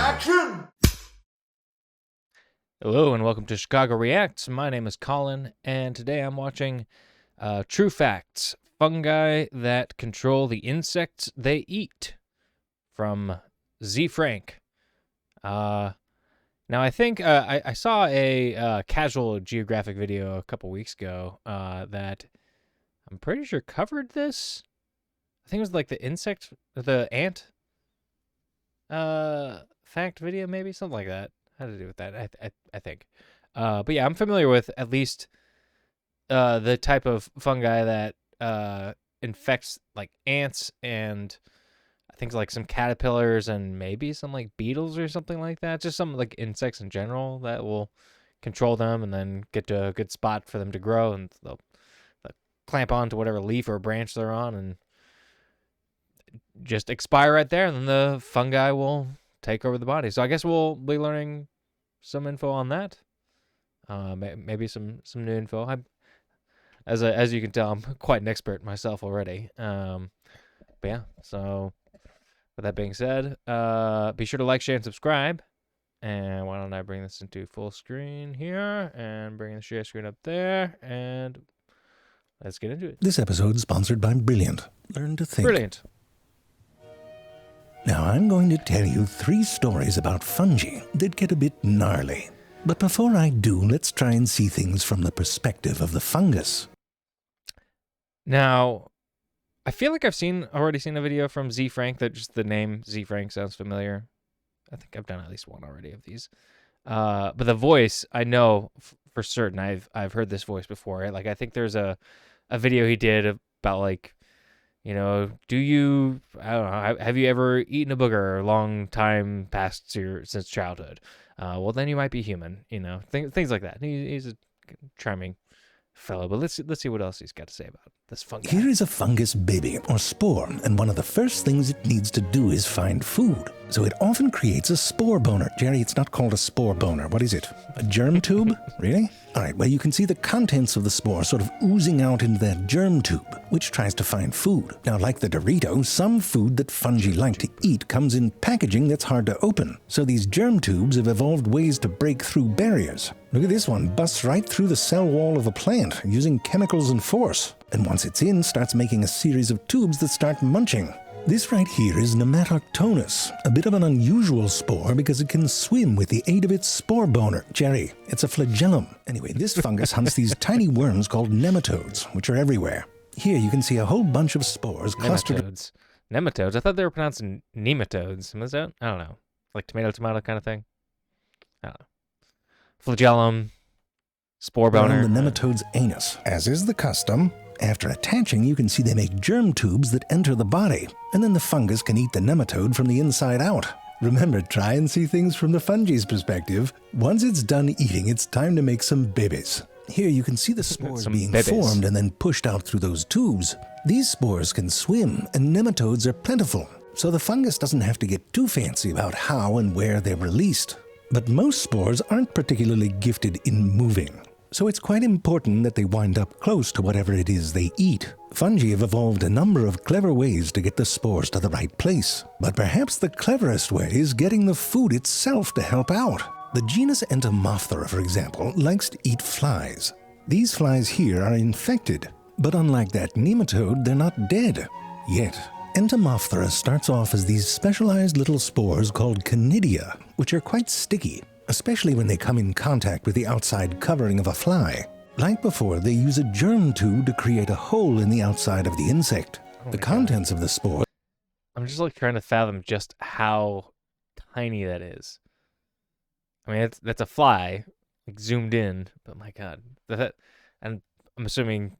Action! Hello and welcome to Chicago Reacts. My name is Colin, and today I'm watching True Facts, Fungi That Control the Insects They Eat, from Z Frank. Now I think I saw a casual geographic video a couple weeks ago that I'm pretty sure covered this. I think it was like the ant fact video, maybe something like that. Had to do with that, I think. But yeah, I'm familiar with at least the type of fungi that infects like ants and I think like some caterpillars and maybe some like beetles or something like that. Just some like insects in general that will control them and then get to a good spot for them to grow, and they'll clamp onto whatever leaf or branch they're on and just expire right there, and then the fungi will take over the body. So I guess we'll be learning some info on that. Maybe some new info. As you can tell, I'm quite an expert myself already. But yeah, so with that being said, be sure to like, share, and subscribe. And why don't I bring this into full screen here and bring the share screen up there, and let's get into it. This episode is sponsored by Brilliant. Learn to think. Brilliant. Now, I'm going to tell you 3 stories about fungi that get a bit gnarly. But before I do, let's try and see things from the perspective of the fungus. Now, I feel like I've already seen a video from Z Frank that just the name Z Frank sounds familiar. I think I've done at least one already of these. But the voice, I know for certain. I've heard this voice before. Right? Like I think there's a video he did about like, you know, I don't know, have you ever eaten a booger a long time since childhood? Well, then you might be human, you know, things like that. He's a charming fellow, but let's see what else he's got to say about this fungus. Here is a fungus baby, or spore, and one of the first things it needs to do is find food. So it often creates a spore boner. Jerry, it's not called a spore boner. What is it? A germ tube? Really? All right, well, you can see the contents of the spore sort of oozing out into that germ tube, which tries to find food. Now, like the Dorito, some food that fungi like to eat comes in packaging that's hard to open. So these germ tubes have evolved ways to break through barriers. Look at this one, busts right through the cell wall of a plant using chemicals and force. And once it's in, starts making a series of tubes that start munching. This right here is Nematoctonus, a bit of an unusual spore because it can swim with the aid of its spore boner. Jerry, it's a flagellum. Anyway, this fungus hunts these tiny worms called nematodes, which are everywhere. Here you can see a whole bunch of spores clustered. Nematodes? I thought they were pronounced nematodes. Was that? I don't know. Like tomato kind of thing? I don't know. Flagellum, spore boner. Around the nematode's anus, as is the custom. After attaching, you can see they make germ tubes that enter the body, and then the fungus can eat the nematode from the inside out. Remember, try and see things from the fungi's perspective. Once it's done eating, it's time to make some babies. Here you can see the spores being formed and then pushed out through those tubes. These spores can swim, and nematodes are plentiful, so the fungus doesn't have to get too fancy about how and where they're released. But most spores aren't particularly gifted in moving. So it's quite important that they wind up close to whatever it is they eat. Fungi have evolved a number of clever ways to get the spores to the right place. But perhaps the cleverest way is getting the food itself to help out. The genus Entomophthora, for example, likes to eat flies. These flies here are infected, but unlike that nematode, they're not dead. Yet. Entomophthora starts off as these specialized little spores called conidia, which are quite sticky, especially when they come in contact with the outside covering of a fly. Like before, they use a germ tube to create a hole in the outside of the insect. The contents of the spore... I'm just like trying to fathom just how tiny that is. I mean, that's a fly, like zoomed in, but my God. And I'm assuming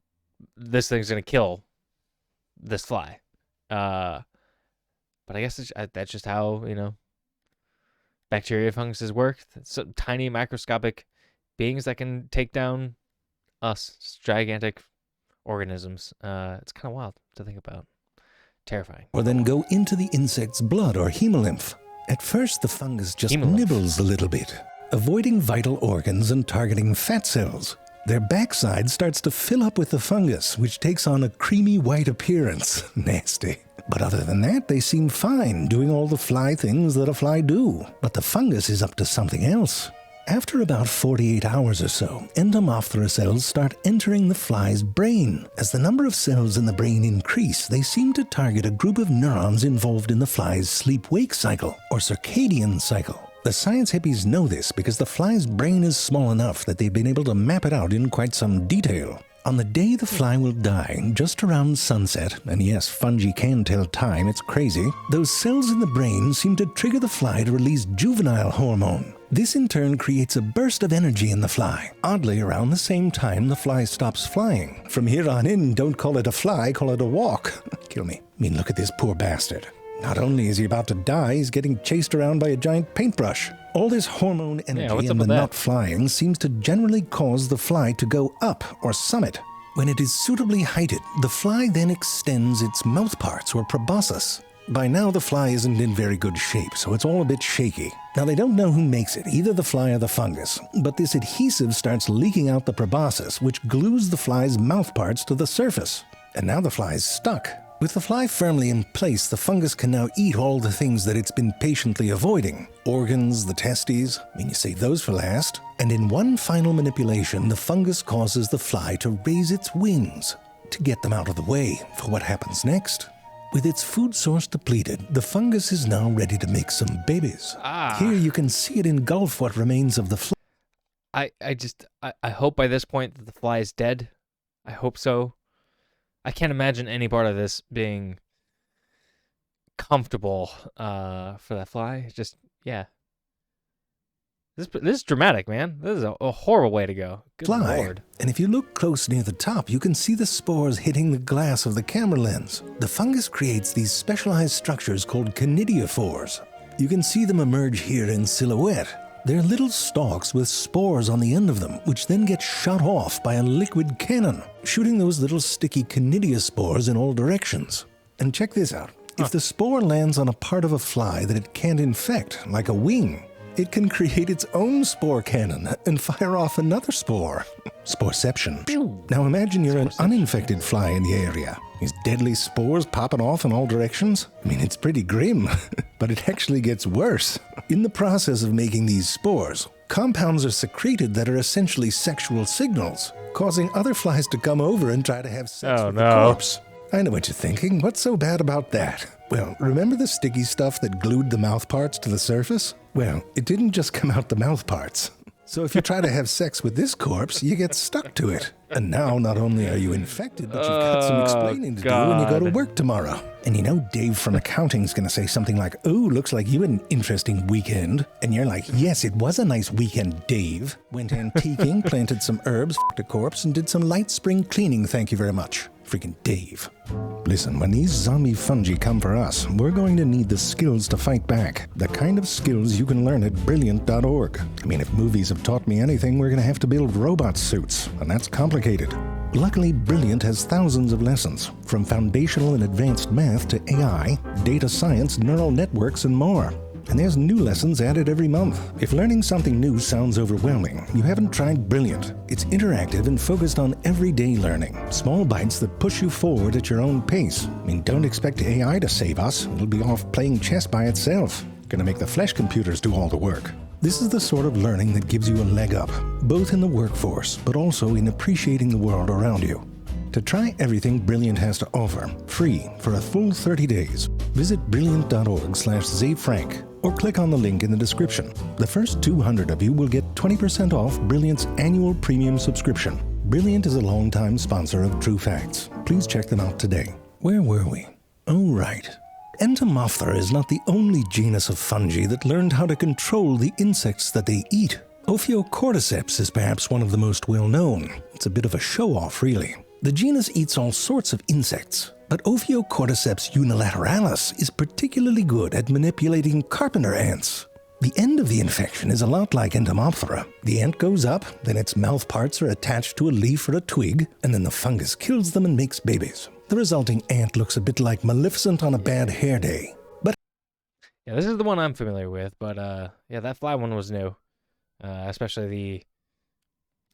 this thing's going to kill this fly. But I guess that's just how, you know, bacteria, funguses work. Some tiny microscopic beings that can take down us, gigantic organisms. It's kind of wild to think about. Terrifying. Or then go into the insect's blood or hemolymph. At first, the fungus just nibbles a little bit, avoiding vital organs and targeting fat cells. Their backside starts to fill up with the fungus, which takes on a creamy white appearance. Nasty. But other than that, they seem fine, doing all the fly things that a fly do. But the fungus is up to something else. After about 48 hours or so, Entomophthora cells start entering the fly's brain. As the number of cells in the brain increase, they seem to target a group of neurons involved in the fly's sleep-wake cycle, or circadian cycle. The science hippies know this because the fly's brain is small enough that they've been able to map it out in quite some detail. On the day the fly will die, just around sunset, and yes, fungi can tell time, it's crazy, those cells in the brain seem to trigger the fly to release juvenile hormone. This in turn creates a burst of energy in the fly. Oddly, around the same time the fly stops flying. From here on in, don't call it a fly, call it a walk. Kill me. I mean, look at this poor bastard. Not only is he about to die, he's getting chased around by a giant paintbrush. All this hormone energy and the not flying seems to generally cause the fly to go up or summit. When it is suitably heighted, the fly then extends its mouth parts or proboscis. By now the fly isn't in very good shape, so it's all a bit shaky. Now they don't know who makes it, either the fly or the fungus, but this adhesive starts leaking out the proboscis, which glues the fly's mouth parts to the surface. And now the fly's stuck. With the fly firmly in place, the fungus can now eat all the things that it's been patiently avoiding. Organs, the testes, you save those for last. And in one final manipulation, the fungus causes the fly to raise its wings to get them out of the way for what happens next. With its food source depleted, the fungus is now ready to make some babies. Here you can see it engulf what remains of the fly. I hope by this point that the fly is dead. I hope so. I can't imagine any part of this being comfortable for that fly. Just, yeah. This is dramatic, man. This is a horrible way to go. Good fly. Lord. And if you look close near the top, you can see the spores hitting the glass of the camera lens. The fungus creates these specialized structures called conidiophores. You can see them emerge here in silhouette. They're little stalks with spores on the end of them, which then get shot off by a liquid cannon, shooting those little sticky conidiospores in all directions. And check this out. If the spore lands on a part of a fly that it can't infect, like a wing, it can create its own spore cannon and fire off another spore. Sporeception. Now imagine you're an uninfected fly in the area. These deadly spores popping off in all directions. It's pretty grim, but it actually gets worse. In the process of making these spores, compounds are secreted that are essentially sexual signals, causing other flies to come over and try to have sex with the corpse. I know what you're thinking. What's so bad about that? Well, remember the sticky stuff that glued the mouth parts to the surface? Well, it didn't just come out the mouth parts. So if you try to have sex with this corpse, you get stuck to it. And now not only are you infected, but you've got some explaining to do when you go to work tomorrow. And Dave from accounting's going to say something like, "Oh, looks like you had an interesting weekend." And you're like, "Yes, it was a nice weekend, Dave. Went antiquing, planted some herbs, f***ed a corpse, and did some light spring cleaning, thank you very much." Freaking Dave. Listen, when these zombie fungi come for us, we're going to need the skills to fight back. The kind of skills you can learn at Brilliant.org. If movies have taught me anything, we're going to have to build robot suits, and that's complicated. Luckily, Brilliant has thousands of lessons, from foundational and advanced math to AI, data science, neural networks, and more. And there's new lessons added every month. If learning something new sounds overwhelming, you haven't tried Brilliant. It's interactive and focused on everyday learning. Small bites that push you forward at your own pace. Don't expect AI to save us. It'll be off playing chess by itself. Gonna make the flesh computers do all the work. This is the sort of learning that gives you a leg up, both in the workforce, but also in appreciating the world around you. To try everything Brilliant has to offer, free for a full 30 days, visit brilliant.org/ZaveFrank or click on the link in the description. The first 200 of you will get 20% off Brilliant's annual premium subscription. Brilliant is a longtime sponsor of True Facts. Please check them out today. Where were we? Oh, right. Entomophthora is not the only genus of fungi that learned how to control the insects that they eat. Ophiocordyceps is perhaps one of the most well-known. It's a bit of a show-off, really. The genus eats all sorts of insects, but Ophiocordyceps unilateralis is particularly good at manipulating carpenter ants. The end of the infection is a lot like Entomophthora. The ant goes up, then its mouth parts are attached to a leaf or a twig, and then the fungus kills them and makes babies. The resulting ant looks a bit like Maleficent on a bad hair day. But yeah, this is the one I'm familiar with, but yeah, that fly one was new. Especially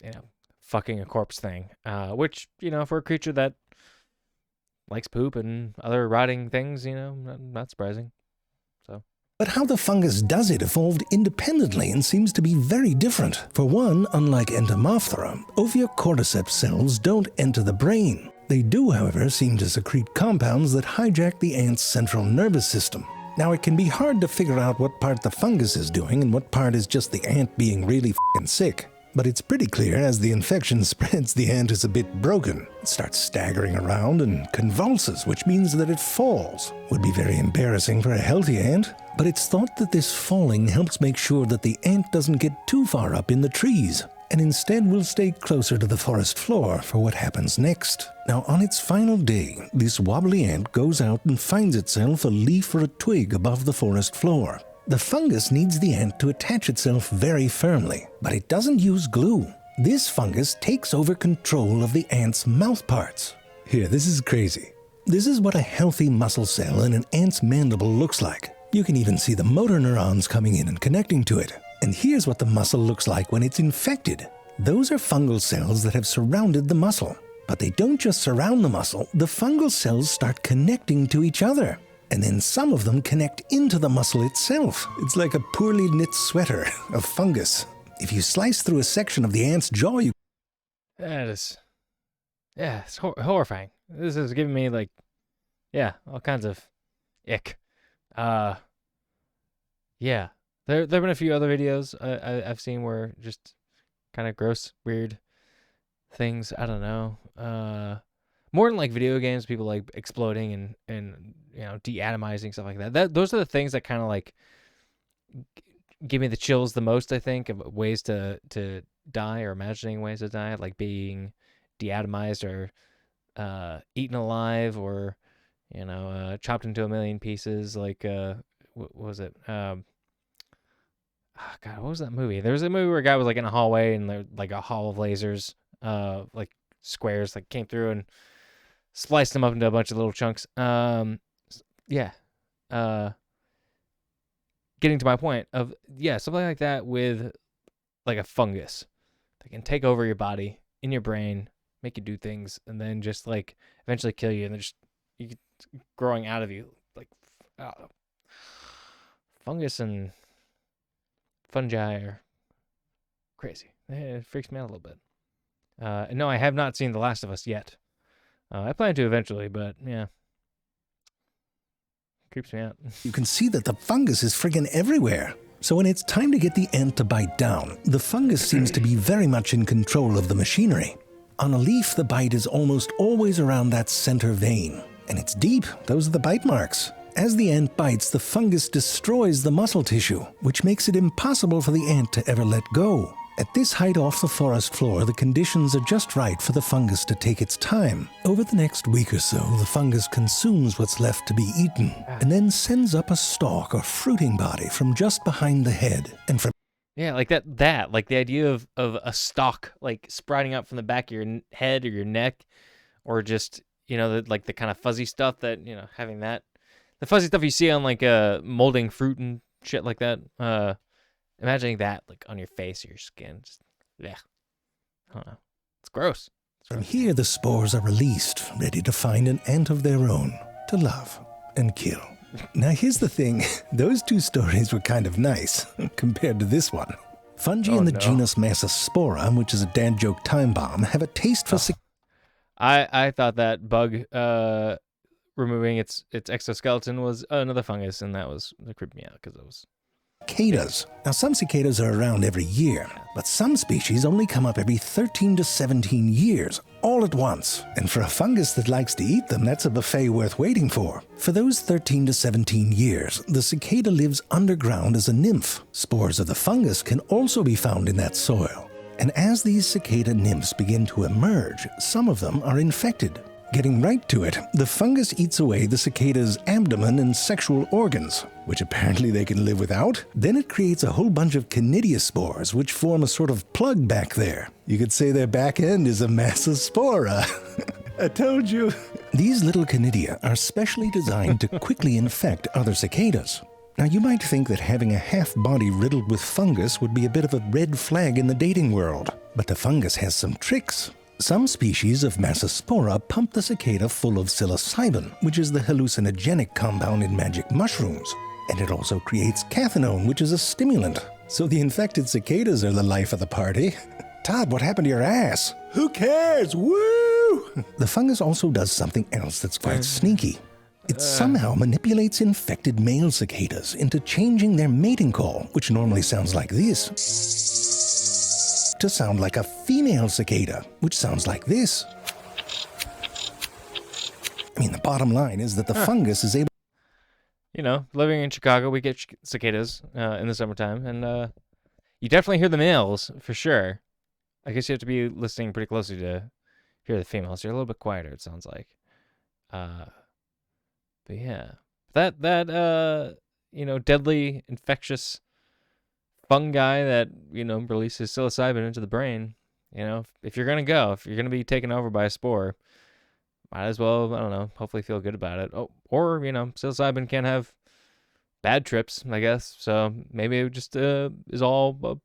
the fucking a corpse thing. Which, for a creature that likes poop and other rotting things, not surprising. So. But how the fungus does it evolved independently and seems to be very different. For one, unlike Entomophthora, Ophiocordyceps cells don't enter the brain. They do, however, seem to secrete compounds that hijack the ant's central nervous system. Now, it can be hard to figure out what part the fungus is doing and what part is just the ant being really f***ing sick. But it's pretty clear as the infection spreads, the ant is a bit broken. It starts staggering around and convulses, which means that it falls. Would be very embarrassing for a healthy ant, but it's thought that this falling helps make sure that the ant doesn't get too far up in the trees, and instead will stay closer to the forest floor for what happens next. Now, on its final day, this wobbly ant goes out and finds itself a leaf or a twig above the forest floor. The fungus needs the ant to attach itself very firmly, but it doesn't use glue. This fungus takes over control of the ant's mouth parts. Here, this is crazy. This is what a healthy muscle cell in an ant's mandible looks like. You can even see the motor neurons coming in and connecting to it. And here's what the muscle looks like when it's infected. Those are fungal cells that have surrounded the muscle. But they don't just surround the muscle, the fungal cells start connecting to each other. And then some of them connect into the muscle itself. It's like a poorly knit sweater of fungus. If you slice through a section of the ant's jaw, you... It's horrifying. This is giving me, all kinds of ick. Yeah. There have been a few other videos I've seen where just kind of gross, weird things. I don't know. More than like video games, people like exploding and deatomizing, stuff like that. Those are the things that kind of like give me the chills the most, I think, of ways to die or imagining ways to die, like being deatomized or eaten alive or chopped into a million pieces. Like what was it? God, what was that movie? There was a movie where a guy was like in a hallway and there like a hall of lasers, like squares, like came through and spliced them up into a bunch of little chunks. Getting to my point of something like that with like a fungus that can take over your body, in your brain, make you do things, and then just like eventually kill you, and then just growing out of you, like fungus and fungi are crazy. It freaks me out a little bit. And no, I have not seen The Last of Us yet. I plan to eventually, but yeah. Creeps me out. You can see that the fungus is friggin' everywhere. So when it's time to get the ant to bite down, the fungus seems to be very much in control of the machinery. On a leaf, the bite is almost always around that center vein. And it's deep. Those are the bite marks. As the ant bites, the fungus destroys the muscle tissue, which makes it impossible for the ant to ever let go. At this height off the forest floor, the conditions are just right for the fungus to take its time. Over the next week or so, the fungus consumes what's left to be eaten, and then sends up a stalk or fruiting body from just behind the head. And from like like the idea of a stalk like sprouting up from the back of your head or your neck, or just the kind of fuzzy stuff that having that, the fuzzy stuff you see on like molding fruit and shit like that. Imagining that like on your face or your skin, just I don't know. It's gross. From here, the spores are released, ready to find an ant of their own to love and kill. Now, here's the thing. Those two stories were kind of nice compared to this one. Fungi in the genus Massospora, which is a dad joke time bomb, have a taste for... I thought that bug removing its exoskeleton was another fungus, and that creeped me out because it was... Cicadas. Now, some cicadas are around every year, but some species only come up every 13 to 17 years, all at once. And for a fungus that likes to eat them, that's a buffet worth waiting for. For those 13 to 17 years, the cicada lives underground as a nymph. Spores of the fungus can also be found in that soil. And as these cicada nymphs begin to emerge, some of them are infected. Getting right to it, the fungus eats away the cicada's abdomen and sexual organs, which apparently they can live without. Then it creates a whole bunch of conidiaspores, which form a sort of plug back there. You could say their back end is a massospora. I told you. These little conidia are specially designed to quickly infect other cicadas. Now, you might think that having a half body riddled with fungus would be a bit of a red flag in the dating world, but the fungus has some tricks. Some species of Massospora pump the cicada full of psilocybin, which is the hallucinogenic compound in magic mushrooms. And it also creates cathinone, which is a stimulant. So the infected cicadas are the life of the party. Todd, what happened to your ass? Who cares? Woo! The fungus also does something else that's quite sneaky. It somehow manipulates infected male cicadas into changing their mating call, which normally sounds like this, to sound like a female cicada, which sounds like this. I mean, the bottom line is that the fungus is able... You know, living in Chicago, we get cicadas in the summertime, and you definitely hear the males, for sure. I guess you have to be listening pretty closely to hear the females. They're a little bit quieter, it sounds like. But yeah, that deadly infectious fungi that, releases psilocybin into the brain, if you're going to be taken over by a spore, might as well, I don't know, hopefully feel good about it. Oh, or, psilocybin can have bad trips, I guess. So maybe it just is all a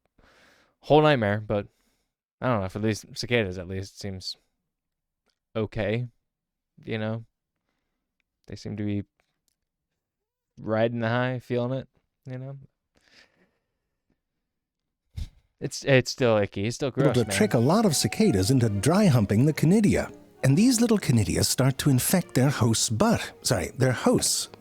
whole nightmare, but I don't know, for these cicadas at least, it seems okay, They seem to be riding the high, feeling it, It's still icky. It's still gross, to trick a lot of cicadas into dry humping the canidia. And these little canidia start to infect their host's butt.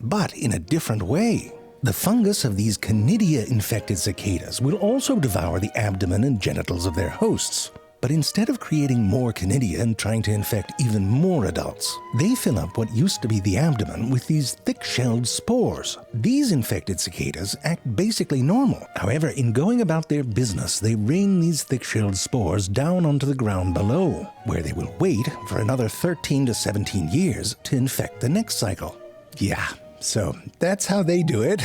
But in a different way. The fungus of these canidia-infected cicadas will also devour the abdomen and genitals of their hosts. But instead of creating more canidia and trying to infect even more adults, they fill up what used to be the abdomen with these thick-shelled spores. These infected cicadas act basically normal. However, in going about their business, they rain these thick-shelled spores down onto the ground below, where they will wait for another 13 to 17 years to infect the next cycle. Yeah, so that's how they do it.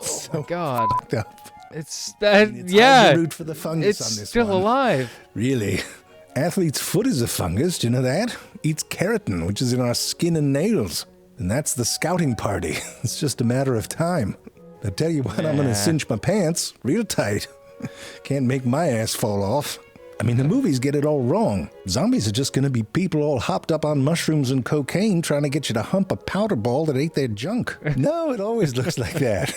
Oh my God. Fucked up. It's Hard to root for the fungus on it's this still one. alive. Really? Athlete's foot is a fungus, do you know that? Eats keratin, which is in our skin and nails. And that's the scouting party. It's just a matter of time. I tell you what, I'm gonna cinch my pants real tight. Can't make my ass fall off. I mean, the movies get it all wrong. Zombies are just gonna be people all hopped up on mushrooms and cocaine trying to get you to hump a powder ball that ate their junk. No, it always looks like that.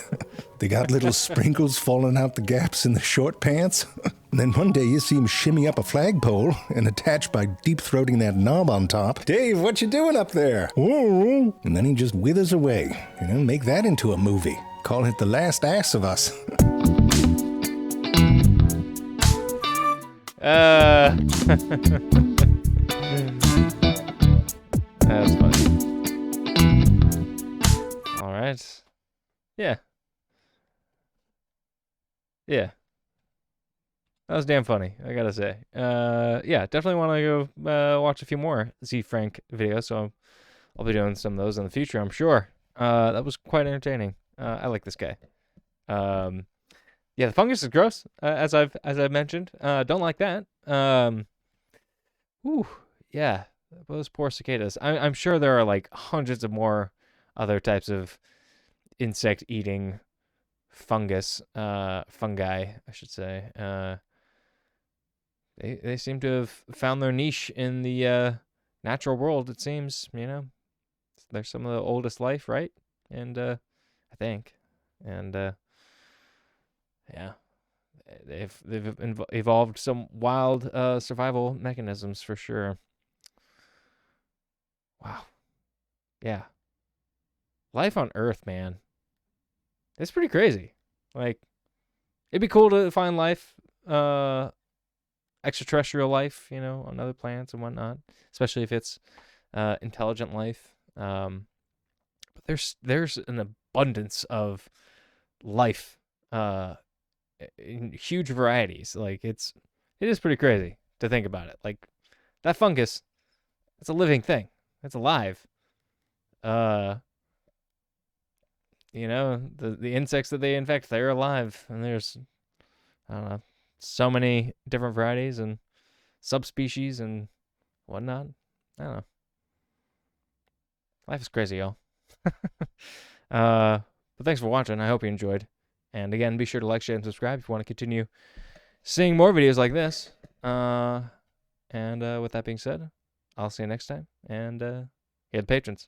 They got little sprinkles falling out the gaps in the short pants. And then one day you see him shimmy up a flagpole and attach by deep-throating that knob on top. Dave, what you doing up there? And then he just withers away. Make that into a movie. Call it The Last Ass of Us. That's funny. All right. Yeah. Yeah. That was damn funny, I gotta say. Yeah, definitely want to go watch a few more Z Frank videos, so I'll be doing some of those in the future, I'm sure. That was quite entertaining. I like this guy. Yeah, the fungus is gross, as I've mentioned. Don't like that. Yeah, those poor cicadas. I'm sure there are like hundreds of more other types of insect-eating fungi, I should say. They seem to have found their niche in the natural world. It seems, they're some of the oldest life, right? And I think, and yeah, they've evolved some wild survival mechanisms for sure. Wow, yeah, life on Earth, man, it's pretty crazy. Like, it'd be cool to find life, extraterrestrial life, on other planets and whatnot, especially if it's intelligent life. But there's an abundance of life in huge varieties. Like, it is pretty crazy to think about it. Like, that fungus, it's a living thing. It's alive. The insects that they infect, they're alive, and there's, I don't know, so many different varieties and subspecies and whatnot. I don't know. Life is crazy, y'all. But thanks for watching. I hope you enjoyed. And again, be sure to like, share, and subscribe if you want to continue seeing more videos like this. And with that being said, I'll see you next time. And yeah, the patrons.